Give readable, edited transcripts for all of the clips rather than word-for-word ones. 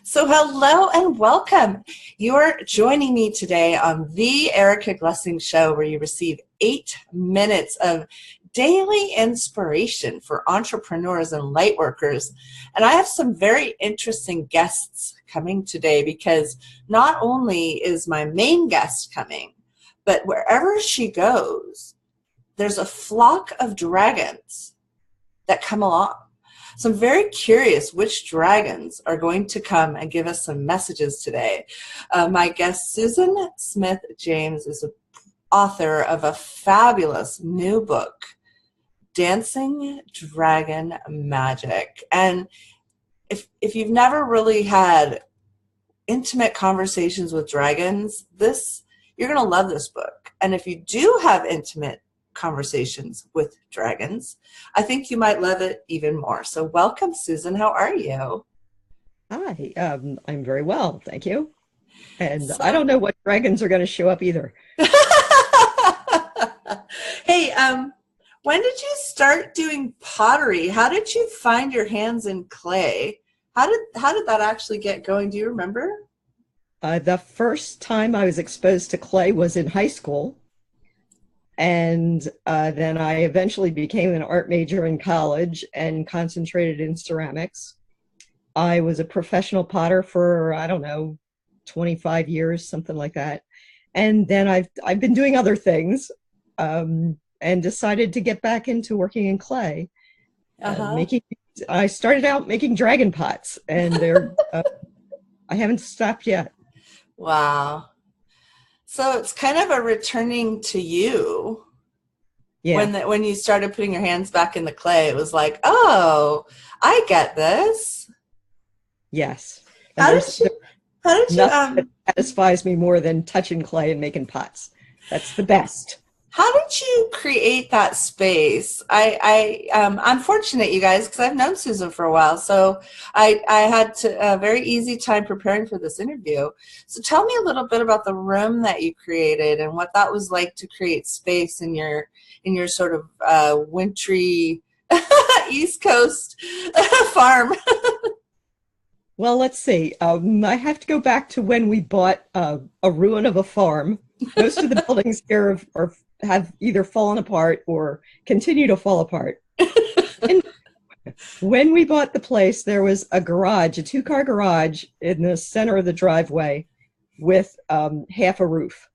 So hello and welcome. You're joining me today on the Erica Glessing Show, where you receive 8 minutes of daily inspiration for entrepreneurs and light workers. And I have some very interesting guests coming today, because not only is my main guest coming, but wherever she goes, there's a flock of dragons that come along. So I'm very curious which dragons are going to come and give us some messages today. My guest, Susan Smith James, is the author of a fabulous new book, Dancing Dragon Magic. And if you've never really had intimate conversations with dragons, you're going to love this book. And if you do have intimate conversations with dragons, I think you might love it even more. So welcome, Susan. How are you? Hi, I'm very well, thank you. And I don't know what dragons are going to show up either. Hey, when did you start doing pottery? How did you find your hands in clay? How did that actually get going? Do you remember? The first time I was exposed to clay was in high school. And then I eventually became an art major in college and concentrated in ceramics. I was a professional potter for, 25 years, something like that. And then I've been doing other things, and decided to get back into working in clay. I started out making dragon pots, and I haven't stopped yet. Wow. So it's kind of a returning to you. Yeah. When you started putting your hands back in the clay, it was like, oh, I get this. Yes. How did you that satisfies me more than touching clay and making pots. That's the best. How did you create that space? I'm fortunate, you guys, because I've known Susan for a while, so I had a very easy time preparing for this interview. So tell me a little bit about the room that you created and what that was like to create space in your sort of wintry East Coast farm. Well, let's see. I have to go back to when we bought a ruin of a farm. Most of the buildings here have either fallen apart or continue to fall apart. And when we bought the place, there was a garage, a 2-car garage in the center of the driveway with half a roof.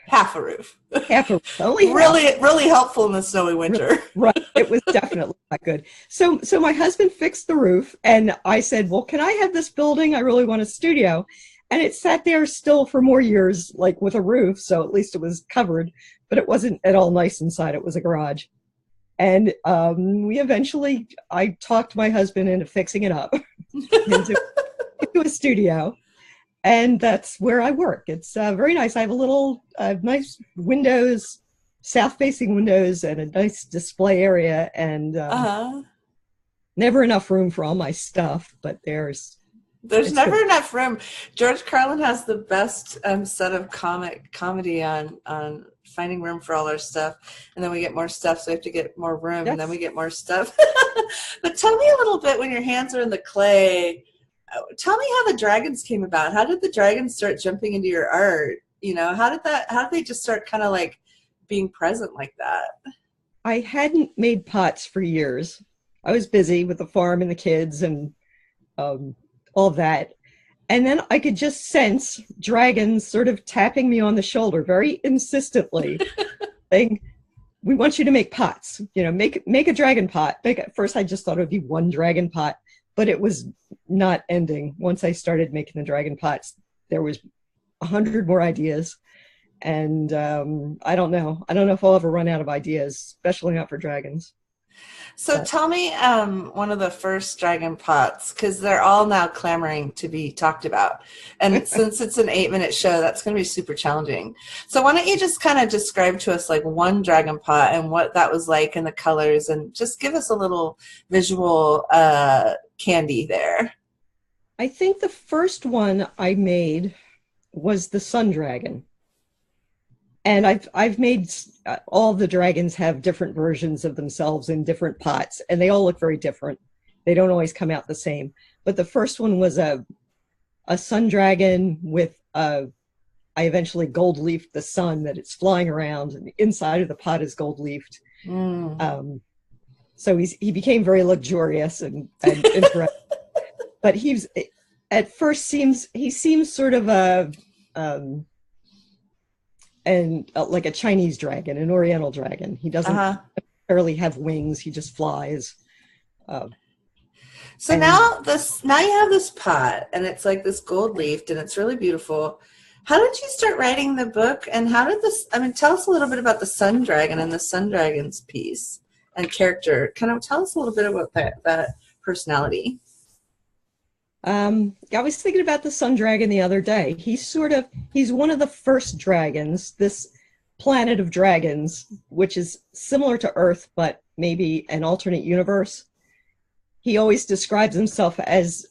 Half a roof. Half a roof. Only really helpful in the snowy winter. Right. It was definitely not good. So my husband fixed the roof, and I said, well, can I have this building? I really want a studio. And it sat there still for more years, like with a roof, so at least it was covered, but it wasn't at all nice inside. It was a garage. And I talked my husband into fixing it up into a studio. And that's where I work. It's very nice. I have a little nice windows, south-facing windows, and a nice display area, and never enough room for all my stuff, but there's never enough room. George Carlin has the best set of comedy on finding room for all our stuff, and then we get more stuff, so we have to get more room, and then we get more stuff. But tell me a little bit, when your hands are in the clay, tell me how the dragons came about. How did the dragons start jumping into your art? How did they just start kind of like being present like that? I hadn't made pots for years. I was busy with the farm and the kids and all that. And then I could just sense dragons sort of tapping me on the shoulder very insistently, saying, we want you to make pots, make a dragon pot. First, I just thought it would be one dragon pot, but it was not ending. Once I started making the dragon pots, there was 100 more ideas. And I don't know if I'll ever run out of ideas, especially not for dragons. So tell me one of the first dragon pots, because they're all now clamoring to be talked about. And since it's an 8-minute show, that's going to be super challenging. So why don't you just kind of describe to us like one dragon pot and what that was like and the colors, and just give us a little visual candy there. I think the first one I made was the sun dragon. And I've made all the dragons have different versions of themselves in different pots, and they all look very different. They don't always come out the same. But the first one was a a sun dragon with I eventually gold leafed the sun that it's flying around, and the inside of the pot is gold leafed. Mm. So he became very luxurious and interesting. But he's at first seems sort of a like a Chinese dragon, an Oriental dragon. He doesn't Uh-huh. necessarily have wings; he just flies. Uh, So and now you have this pot, and it's like this gold leafed, and it's really beautiful. How did you start writing the book, and how did this? I mean, tell us a little bit about the Sun Dragon and the Sun Dragon's piece and character. Kind of tell us a little bit about that personality. I was thinking about the sun dragon the other day. He's one of the first dragons, this planet of dragons, which is similar to Earth, but maybe an alternate universe. He always describes himself as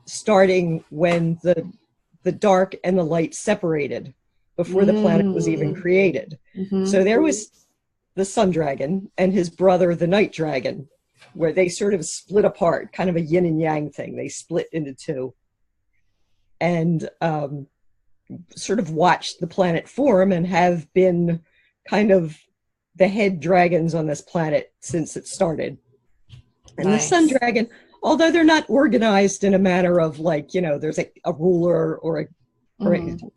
starting when the dark and the light separated before the planet was even created. Mm-hmm. So there was the sun dragon and his brother, the night dragon, where they sort of split apart, kind of a yin and yang thing. They split into two and sort of watched the planet form and have been kind of the head dragons on this planet since it started. And Nice. the sun dragon, although they're not organized in a manner of like, there's a ruler or a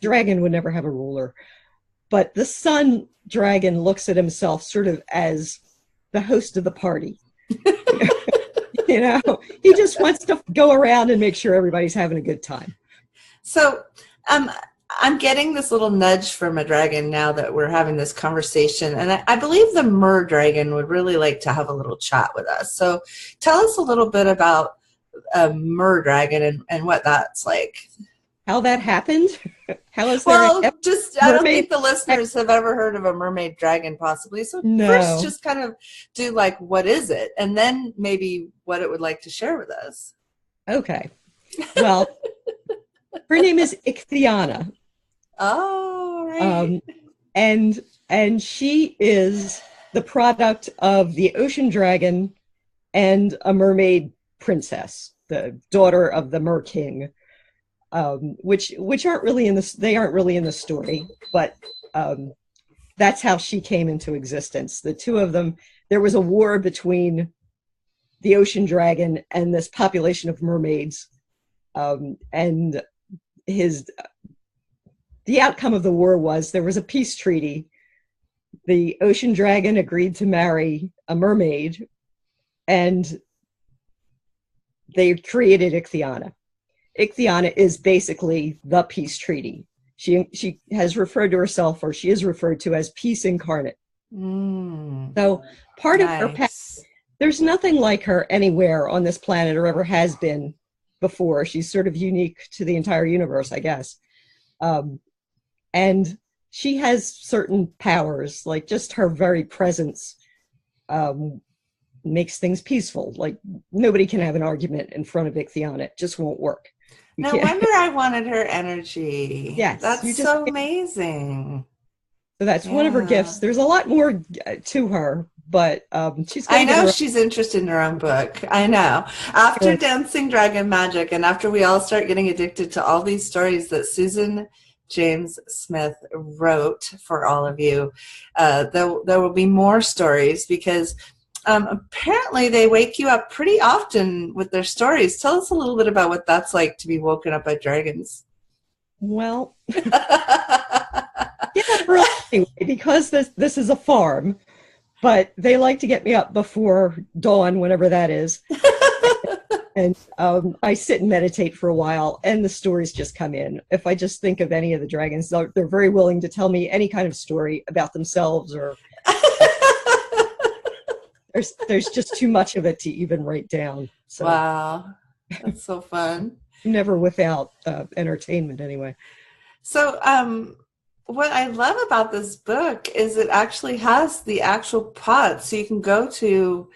dragon would never have a ruler. But the sun dragon looks at himself sort of as the host of the party. He just wants to go around and make sure everybody's having a good time. So I'm getting this little nudge from a dragon now that we're having this conversation, and I believe the mer dragon would really like to have a little chat with us. So tell us a little bit about a mer dragon and what that's like. How that happened? How is well, there I don't think the listeners have ever heard of a mermaid dragon possibly. So first just kind of do like, what is it? And then maybe what it would like to share with us. Okay. Well, her name is Ichthyana. Oh, right. And she is the product of the ocean dragon and a mermaid princess, the daughter of the mer king. Which aren't really in the story, but that's how she came into existence. The two of them, there was a war between the ocean dragon and this population of mermaids, and the outcome of the war was there was a peace treaty. The ocean dragon agreed to marry a mermaid, and they created Ichthyana. Ichthyana is basically the peace treaty. She has referred to herself, or she is referred to as peace incarnate. So part of her past, there's nothing like her anywhere on this planet or ever has been before. She's sort of unique to the entire universe, I guess. And she has certain powers, like just her very presence makes things peaceful. Like nobody can have an argument in front of Ichthyana. It just won't work. No wonder I wanted her energy. Yes. That's so amazing. So that's one of her gifts. There's a lot more to her, but she's interested in her own book. I know. After Dancing Dragon Magic, and after we all start getting addicted to all these stories that Susan James Smith wrote for all of you, there will be more stories because apparently they wake you up pretty often with their stories. Tell us a little bit about what that's like to be woken up by dragons. Well, anyway, because this is a farm, but they like to get me up before dawn, whenever that is. And I sit and meditate for a while, and the stories just come in. If I just think of any of the dragons, they're very willing to tell me any kind of story about themselves, or there's just too much of it to even write down. So, wow, that's so fun. Never without entertainment, anyway. So, what I love about this book is it actually has the actual pot, so you can go to.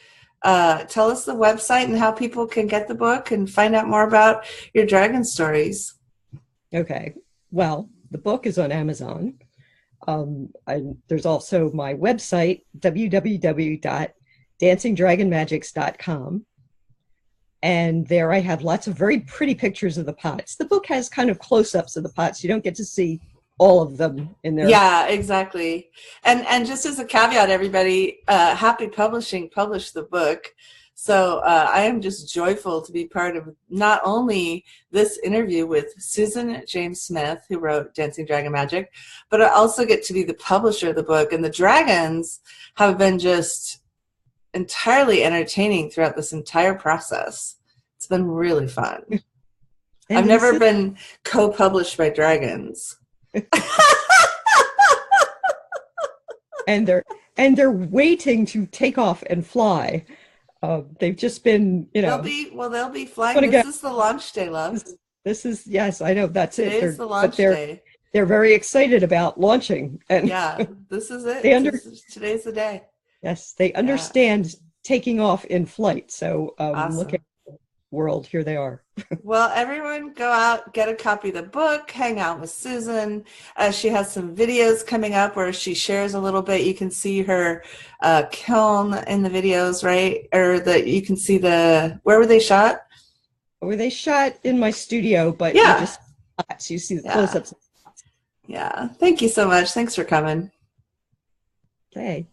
Tell us the website and how people can get the book and find out more about your dragon stories. Okay. Well, the book is on Amazon. And there's also my website, www.dancingdragonmagics.com. And there I have lots of very pretty pictures of the pots. The book has kind of close-ups of the pots. You don't get to see all of them in there. Yeah, exactly. And just as a caveat, everybody, Happy Publishing published the book. So I am just joyful to be part of not only this interview with Susan James Smith, who wrote Dancing Dragon Magic, but I also get to be the publisher of the book. And the dragons have been just entirely entertaining throughout this entire process. It's been really fun. And I've never been co-published by dragons. and they're waiting to take off and fly. They've just been, they'll be flying. This is the launch day, love. This is, yes, I know, that's it. Today's the launch day. They're very excited about launching, and yeah, this is it. Today's the day. Yes, they understand taking off in flight. So awesome. Look at the world. Here they are. Well, everyone go out, get a copy of the book, hang out with Susan. She has some videos coming up where she shares a little bit. You can see her kiln in the videos, right? Or you can see where were they shot? Were they shot in my studio? But yeah, you see the close-ups. Yeah. Thank you so much. Thanks for coming. Okay.